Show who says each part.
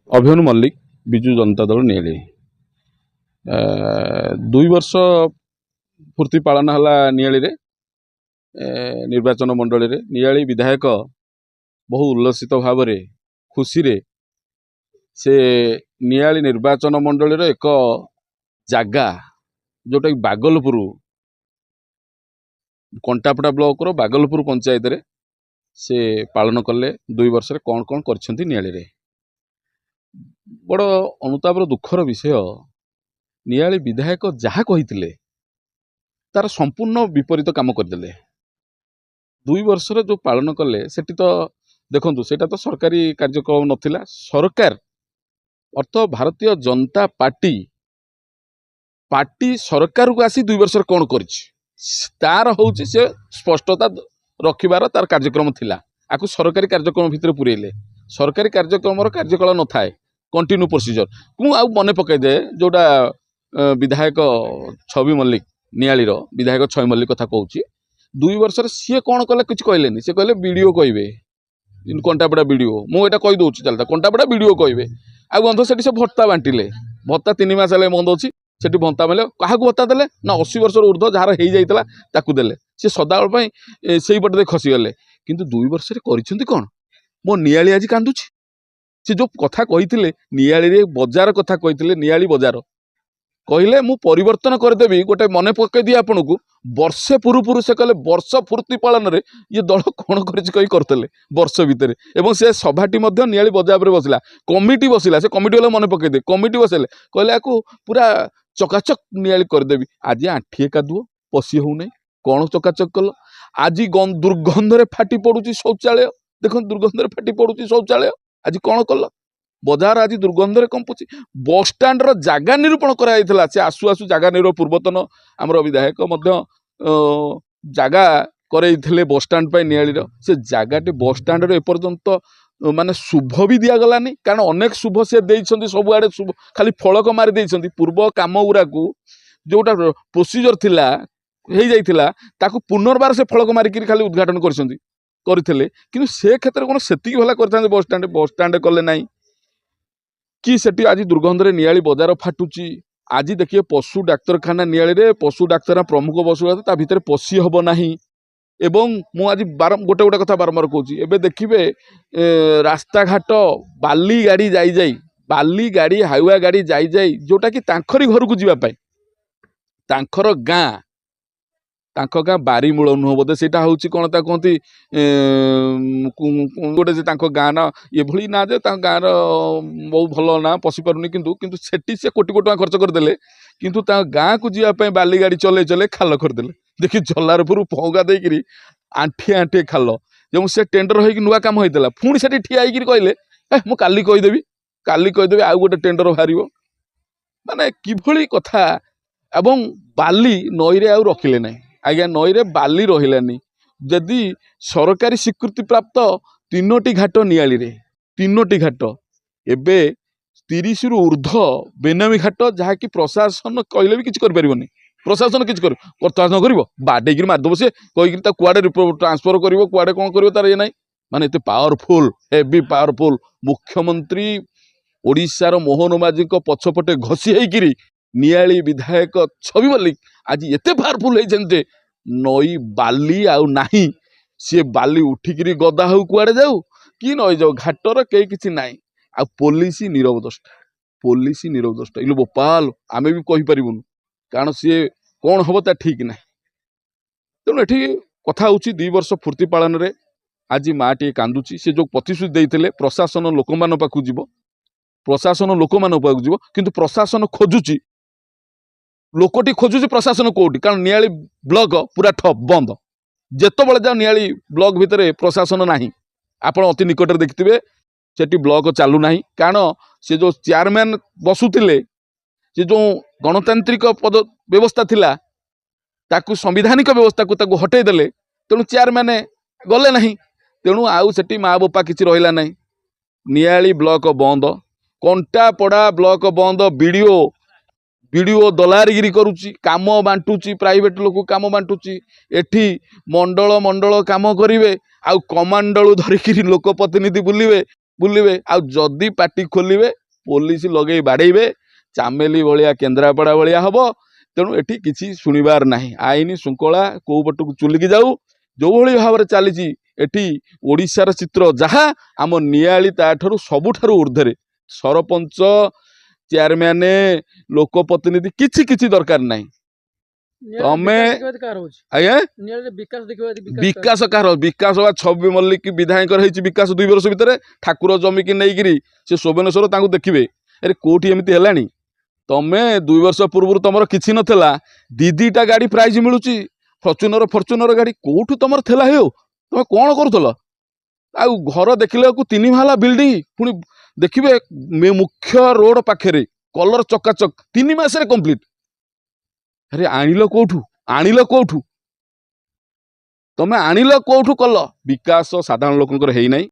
Speaker 1: अभिमन्यु मल्लिक विजु जनता दल नियाली 2 वर्ष पूर्ति पालन है नियाली रे निर्वाचन मंडली रे नियाली विधायक बहु उल्लसित भाव रे खुशी रे से नियाली निर्वाचन मंडली रे एक जागा जोटा बागलपुर कंटापड़ा ब्लॉक रो बागलपुर पंचायत रे से पालन कले 2 वर्ष रे कौन कौन करछंती नियाली रे बड़ अनुतापर दुखर विषय नियाली विधायक जहाँ कही तार संपूर्ण विपरीत काम करदे 2 वर्ष जो पालन कले सेठी तो देखंतु सेटा तो सरकारी कार्यक्रम नथिला सरकार अर्थ भारतीय जनता पार्टी पार्टी सरकार को आसी 2 वर्ष कौन करिछि तार होउछि से स्पष्टता रखिबार तार कार्यक्रम थिला आकु सरकारी कार्यक्रम भितर पुरेले सरकारी कार्यक्रम कार्यकाल न थाए कंटिन्यू प्रोसीजर मु आ मने पकई दे जोटा विधायक छवि मल्लिक नियाली विधायक छवि मल्लिक कथा कहूँ 2 वर्ष सी कौन कले कुछ कहले सी कहले वीडियो कहे कंटापड़ा वीडियो मुझे कही दूसरी चलता कंटापड़ा वीडियो कहे आ बंध से भत्ता बांटिले भत्ता 3 मास है बंद अच्छी से भत्ता मिले क्या भत्ता देले ना 80 वर्ष ऊर्ध्व जार हो देले सी सदाबेल से पटे खसीगले किंतु 2 वर्ष कौन मो नियाली आज कांदुची से जो कथा कही नियाली बजार कथा कही नियाली बजार कहले मु परिवर्तन करदेवी गोटे मन पकई दिए आपन को वर्षे पूर्व से कहले वर्ष पूर्ति पालन रे ये दल कौन करते वर्ष भितर एवं से सभाटी नियाली बजार में बसला कमिटी बसला से कमिटी वाला मन पकई दे कमिटी बसले कहले आपको पूरा चकाचक नियाली करदेवी आज आठिए कादुओ पशी हो नहीं कौन चकाचक कल आज दुर्गंधरे फाटी पड़ुची शौचालय देख दुर्गंधरे फाटी पड़ुची शौचालय आज कौन कल बजार आज दुर्गंधरे कंपुची बसस्टाण्ड जगह निरूपण कराइला से आसु आसु जगह निरूपण पूर्वतन आमर विधायक जगह करे बसस्टाण्ड नियाली से जगह बसस्टाण्ड एपर्यंत माने शुभ भी दिगलानी कारण अनेक शुभ से देइछंती सबुआडे शुभ खाली फलक मारी देइछंती पूर्व काम गुरा को जोटा प्रोसीजर थिला हो जाइथिला ताकू पुनर्बार से फलक मारिक खाली उद्घाटन करथिले किंतु से क्षेत्र कौन सेतिक भला करथांते बसस्टाण्ड कले नाई कि सेठी आज दुर्गंधरे नियाली बजार फाटुची आज देखिए पशु डाक्तरखाना नियाली रे पशु डाक्तर प्रमुख बसुगा भितर पशी हब नाही एवं मु आज गोटे गोटे कथा बारंबार कहूँ एबे देखिए रास्ता घाट बाली गाड़ी जाई बाली गाड़ी हाइवा गाड़ी जाई जोटा कि तांखरी घर को जीवापाई तांखर गाँ तांखो गाँ बारी मूल नुह बोधे से कौन कहती गोटे से गाँ ना ये भली ना जे गाँव बहुत भल ना पशि पारुनी किंतु सेठी से कोटी कोटी खर्च करदे किंतु गाँ को जीवाई बाली गाड़ी चले चले खाल करदे देखी जलारपुर पौगा देकरी आंठिए आंठिए खाल जो से टेंडर हो नुआ काम होता पुणी से ठिया कहले मु काली कहीदेवी आउ गोटे टेंडर बाहर माने किभली कथा एवं बाली नई रे आउ रखिले ना आज्ञा नई रे बाली रहिलानी जदि सरकारी स्वीकृति प्राप्त 3टी घाट नियाली रे 3टी घाट एबे 30 रु ऊर्ध्व बेनामी घाट जहाँ कि प्रशासन कहले भी किसी करें प्रशासन किसी प्रशासन कर बाडेक मारदेव सी कहीकि कुआडे ट्रांसफर कर कुआडे कौन कर तार ये ना माने एते पावरफुल हेवी पावरफुल मुख्यमंत्री ओडिशार मोहन माझी पछपटे घसी होकर नियाली विधायक छवि मल्लिक आज एते पावरफुल होते नई बाली आउ नाही सी बाली उठिकी गदा हो कुआडे जाऊ कि नई जाऊ घाटर कई किसी नाई आ पुलिस नीरव दृष्टा इलो बोपाल आमे भी कही परिबुनु कारण सी कौन हम ता ठीक ना तेणु ये कथा हूँ 2 वर्ष पूर्ति पालन रे आज माँ टी कांदुची से जो प्रतिश्रुति देइथिले प्रशासन लोक मान पाखु जीव प्रशासन लोक मान पाखु जीव किंतु प्रशासन खोजुची लोकटी खोजुची प्रशासन कोठी कारण नियाली ब्लॉक पूरा ठप बंद जेत बळे जाओ नियाली ब्लॉक भितर प्रशासन नाही आपण अति निकट देखिथिबे सेठी ब्लॉक चालू नाही कारण से जो चेयरमैन बसुथिले से जो गणतांत्रिक पद व्यवस्था थिला ताकू संविधानिक व्यवस्था को ताकू हटई देले तेणु चेयरमैन गले नहीं तेणु आउ सेठी माँ बोपा किसी रहिला नहीं नियाली ब्लॉक बंद कंटापड़ा ब्लॉक बंद वीडियो दलारगिरी करुच्ची काम बांटुची प्राइवेट लोक काम बांटुची एठी मंडल काम करिवे आउ कमांडल धरिकी लोक प्रतिनिधि बुलिवे ବୁଲିବେ ଆଉ ଯଦି ପାଟି ଖୋଲିବେ ପୋଲିସ ଲଗେଇ ବାଡ଼େଇବେ ଚାମେଲି ଭଳିଆ କେନ୍ଦ୍ରାପଡ଼ା ଭଳିଆ ହବ। ତେଣୁ ଏଠି କିଛି ଶୁଣିବାର ନାହିଁ। ଆଇନ ଶୃଙ୍ଖଳା କୋଉ ପଟକୁ ଚୁଲିକି ଯାଉ ଯୋଉଭଳି ଭାବରେ ଚାଲିଛି ଏଠି ଓଡ଼ିଶାର ଚିତ୍ର ଯାହା ଆମ ନିଆଳି ତାଠାରୁ ସବୁଠାରୁ ଉର୍ଦ୍ଧ୍ୱରେ। ସରପଞ୍ଚ ଚେୟାରମ୍ୟାନ ଲୋକପ୍ରତିନିଧି କିଛି କିଛି ଦରକାର ନାହିଁ। ତମେ ଆଜ୍ଞା ବିକାଶ କାହାର ବିକାଶ ବା ଛବି ମଲ୍ଲିକ ବିଧାୟକର ହେଇଛି ବିକାଶ 2 ବର୍ଷ ଭିତରେ ଠାକୁର ଜମିକି ନେଇକିରି ସେ ଶୋଭନେଶ୍ୱର ତାଙ୍କୁ ଦେଖିବେ ଆରେ କୋଉଠି ଏମିତି ହେଲାଣି। ତମେ 2 ବର୍ଷ ପୂର୍ବରୁ ତମର କିଛି ନଥିଲା 2ଟା ଗାଡି ପ୍ରାଇଜ ମିଳୁଛି ଫର୍ଚୁନର ଗାଡି କୋଉଠୁ ତମର ଥିଲା ହେଉ ତମେ କଣ କରୁଥିଲ। ଆଉ ଘର ଦେଖିଲାକୁ 3 ମହଲା ବିଲ୍ଡିଂ ପୁଣି ଦେଖିବେ ମୁଖ୍ୟ ରୋଡ ପାଖରେ କଲର ଚକାଚକ 3 ମାସରେ କମ୍ପ୍ଲିଟ। ଆରେ ଆଣିଲ କୋଉଠୁ ତମେ ଆଣିଲ କୋଉଠୁ କଲ। ବିକାଶ ସାଧାରଣ ଲୋକଙ୍କର ହେଇନାହିଁ।